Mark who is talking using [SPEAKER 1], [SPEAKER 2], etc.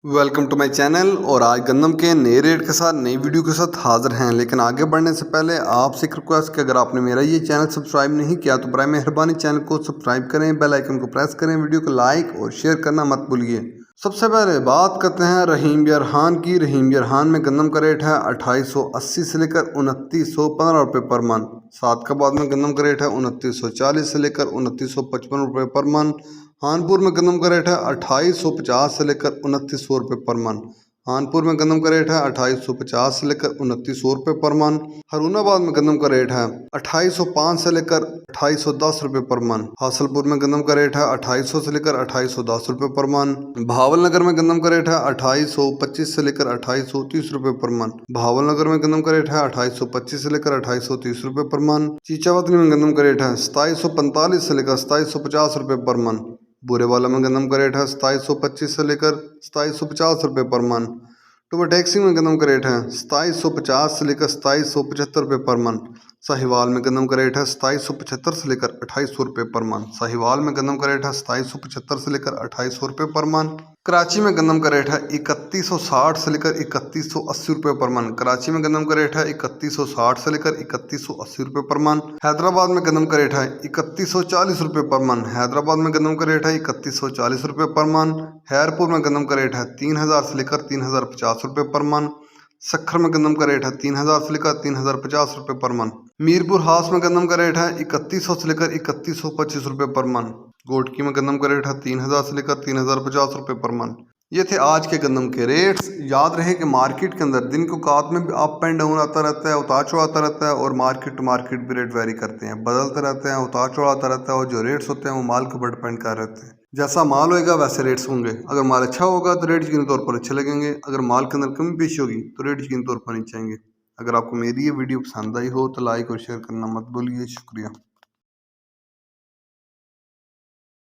[SPEAKER 1] Welcome to my channel. और आज गंदम के नए रेट के साथ नई वीडियो के साथ हाजिर हैं। लेकिन आगे बढ़ने से पहले आपसे एक रिक्वेस्ट कि अगर आपने मेरा ये चैनल सब्सक्राइब नहीं किया तो बराए मेहरबानी चैनल को सब्सक्राइब करें, बेल आइकन को प्रेस करें, वीडियो को लाइक और शेयर करना मत भूलिए। सबसे पहले बात करते हैं रहीम बिरहान की। रहीम बिरहान में गंदम का रेट है 2880 से लेकर 2915 रुपये पर मन। सादकाबाद में गंदम का रेट है 2940 से लेकर 2955 रुपये पर मन। हानपुर में गंदम का रेट है 2850 से लेकर 2900 रुपये पर मन। हानपुर में गंदम का रेट है 2850 से लेकर 2900 रुपये पर मन। हरूनाबाद में गंदम का रेट है 2805 से लेकर 2810 रुपये पर मन। हासलपुर में गंदम का रेट है 2800 से लेकर 2810 रुपये पर मन। भावलनगर में गंदम का रेट है 2825 से लेकर 2830 रुपये पर मन। भावलनगर में गंदम का रेट है 2825 से लेकर 2830 रुपये पर मन। चीचावतनी में गंदम का रेट है 2745 से लेकर 2750 रुपये पर मन। बुरेवाला में गंदम का रेट है 2725 से लेकर 2750 रुपये पर मन। टोबा टैक्सी में गंदम का रेट है 2750 से लेकर 2775 रुपये पर मन। साहिवाल में गंदम का रेट है 2775 से लेकर 2800 रुपये पर मन। साहिवाल में गंदम का रेट है 2775 से लेकर 2800 रुपये पर मन। कराची में गंदम का रेट है 3160 से लेकर 3180 रुपये पर मन। कराची में गंदम का रेट है 3160 से लेकर 3180 रुपये पर मन। हैदराबाद में गंदम का रेट है 3140 रुपये पर मन। हैदराबाद में गंदम का रेट है 3140 रुपये पर मन। हैरपुर में गंदम का रेट है 3000 से लेकर 3050 रुपये पर मन। सक्खर में गंदम का रेट है 3000 से लेकर 3050 रुपये पर मन। मीरपुर हाउस में गंदम का रेट है 3100 से लेकर 3125 रुपये पर मन। गोटकी में गंदम का रेट है 3000 से लेकर 3050 रुपये पर मन। ये थे आज के गंदम के रेट्स। याद रहे कि मार्केट के अंदर दिन के औकात में भी अप एंड डाउन आता रहता है, उतार चढ़ाव आता रहता है, और मार्केट टू मार्केट भी रेट वेरी करते हैं, बदलते रहते हैं, उतार चढ़ाव आता रहता है। और जो रेट्स होते हैं वो माल के ऊपर डिपेंड कर रहते हैं। जैसा माल होएगा वैसे रेट्स होंगे। अगर माल अच्छा होगा तो रेट यकीनी तौर पर अच्छे लगेंगे। अगर माल के अंदर कमी पेशी होगी तो रेट यकीनी तौर पर नीचे आएंगे। अगर आपको मेरी ये वीडियो पसंद आई हो तो लाइक और शेयर करना मत भूलिए। शुक्रिया।